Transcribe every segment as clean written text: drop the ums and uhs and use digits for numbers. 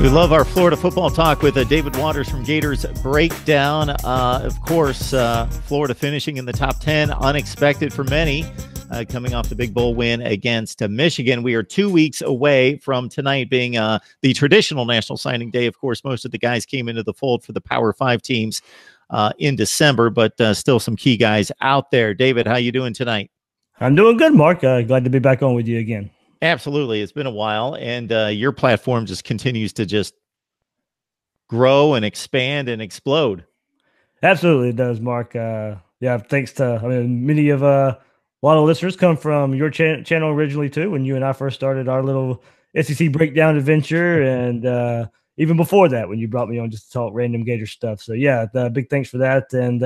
We love our Florida football talk with David Waters from Gators Breakdown. Of course, Florida finishing in the top 10, unexpected for many, coming off the big bowl win against Michigan. We are 2 weeks away from tonight being the traditional National Signing Day. Of course, most of the guys came into the fold for the Power 5 teams in December, but still some key guys out there. David, how you doing tonight? I'm doing good, Mark. Glad to be back on with you again. Absolutely. It's been a while, and your platform just continues to just grow and expand and explode. Absolutely, it does, Mark. Yeah, thanks to many of a lot of listeners come from your channel originally too. When you and I first started our little SEC breakdown adventure, and even before that, when you brought me on just to talk random Gator stuff. So yeah, big thanks for that. And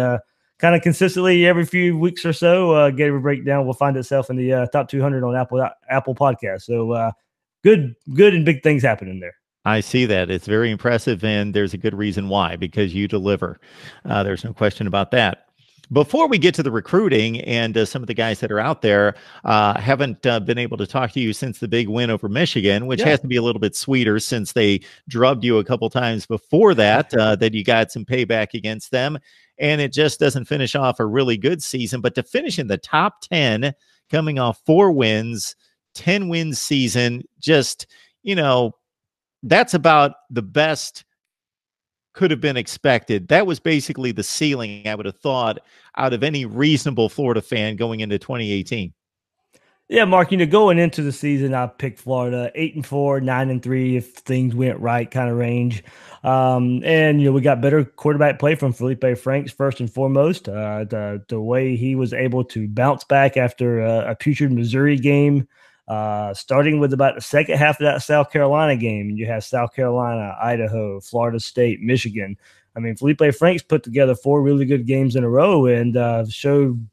kind of consistently every few weeks or so, Gator Breakdown will find itself in the top 200 on Apple Podcasts. So good and big things happening there. I see that. It's very impressive, and there's a good reason why, because you deliver. There's no question about that. Before we get to the recruiting and some of the guys that are out there, haven't been able to talk to you since the big win over Michigan, which has to be a little bit sweeter since they drubbed you a couple times before that, that you got some payback against them. And it just doesn't finish off a really good season. But to finish in the top 10, coming off 4 wins, 10-win season, just, that's about the best could have been expected. That was basically the ceiling, I would have thought, out of any reasonable Florida fan going into 2018. Yeah, Mark, going into the season, I picked Florida 8-4, 9-3 if things went right kind of range. And we got better quarterback play from Felipe Franks first and foremost. The way he was able to bounce back after a putrid Missouri game, starting with about the second half of that South Carolina game. You have South Carolina, Idaho, Florida State, Michigan. Felipe Franks put together 4 really good games in a row and showed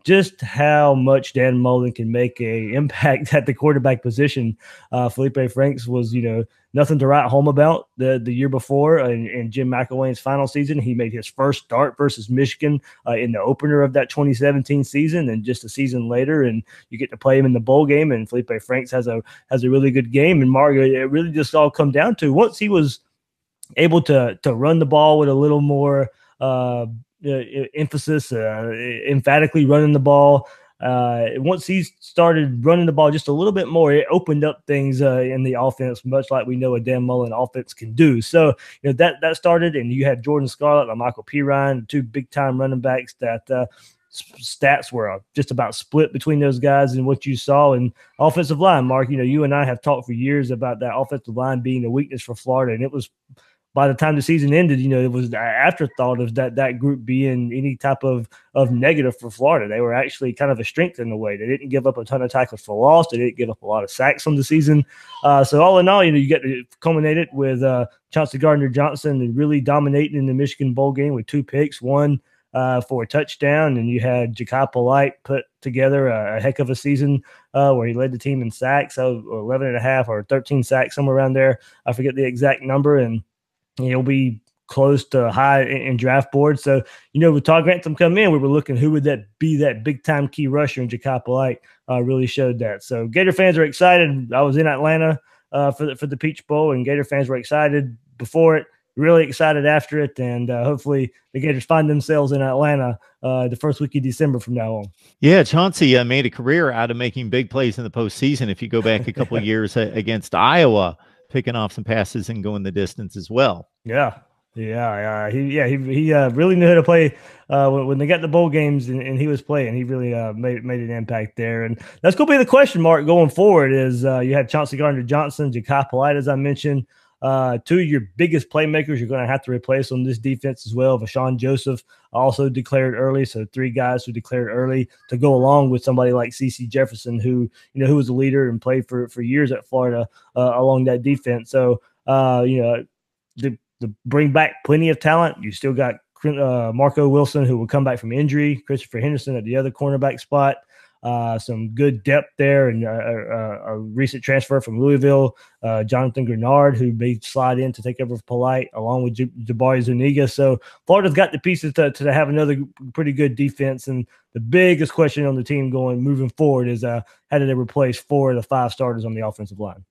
just how much Dan Mullen can make a impact at the quarterback position. Felipe Franks was, nothing to write home about the year before. In Jim McElwain's final season, he made his first start versus Michigan in the opener of that 2017 season, and just a season later, and you get to play him in the bowl game. And Felipe Franks has a really good game. And Mark, it really just all come down to once he was able to run the ball with a little more emphasis, emphatically running the ball. Once he started running the ball just a little bit more, it opened up things in the offense, much like we know a Dan Mullen offense can do. So that started, and you had Jordan Scarlett and Michael Pirine, 2 big-time running backs that stats were just about split between those guys. And what you saw in offensive line, Mark, you and I have talked for years about that offensive line being a weakness for Florida, and it was – by the time the season ended, it was the afterthought of that group being any type of negative for Florida. They were actually kind of a strength in a way. They didn't give up a ton of tackles for loss. They didn't give up a lot of sacks on the season. So all in all, you get to culminate it with Chauncey Gardner-Johnson really dominating in the Michigan bowl game with 2 picks, 1 for a touchdown. And you had Ja'Kai Polite put together a heck of a season where he led the team in sacks, so 11.5 or 13 sacks, somewhere around there. I forget the exact number. And he'll be close to high in draft board. So, with Todd Grantham come in, we were looking who would that be, that big-time key rusher, and Ja'Kai Polite really showed that. So Gator fans are excited. I was in Atlanta for the Peach Bowl, and Gator fans were excited before it, really excited after it, and hopefully the Gators find themselves in Atlanta the first week of December from now on. Yeah, Chauncey made a career out of making big plays in the postseason. If you go back a couple of years against Iowa, picking off some passes and going the distance as well. He really knew how to play when they got the bowl games and he was playing. He really made an impact there, and that's going to be the question mark going forward. Is you had Chauncey Gardner-Johnson, Ja'Kai Polite, as I mentioned, 2 of your biggest playmakers you're going to have to replace on this defense as well. Vashawn Joseph also declared early, so 3 guys who declared early to go along with somebody like CeCe Jefferson, who was a leader and played for years at Florida along that defense. So the bring back plenty of talent. You still got Marco Wilson, who will come back from injury, Christopher Henderson at the other cornerback spot. Some good depth there, and a recent transfer from Louisville, Jonathan Grenard, who may slide in to take over for Polite, along with Jabari Zuniga. So Florida's got the pieces to have another pretty good defense. And the biggest question on the team moving forward is how do they replace 4 of the 5 starters on the offensive line?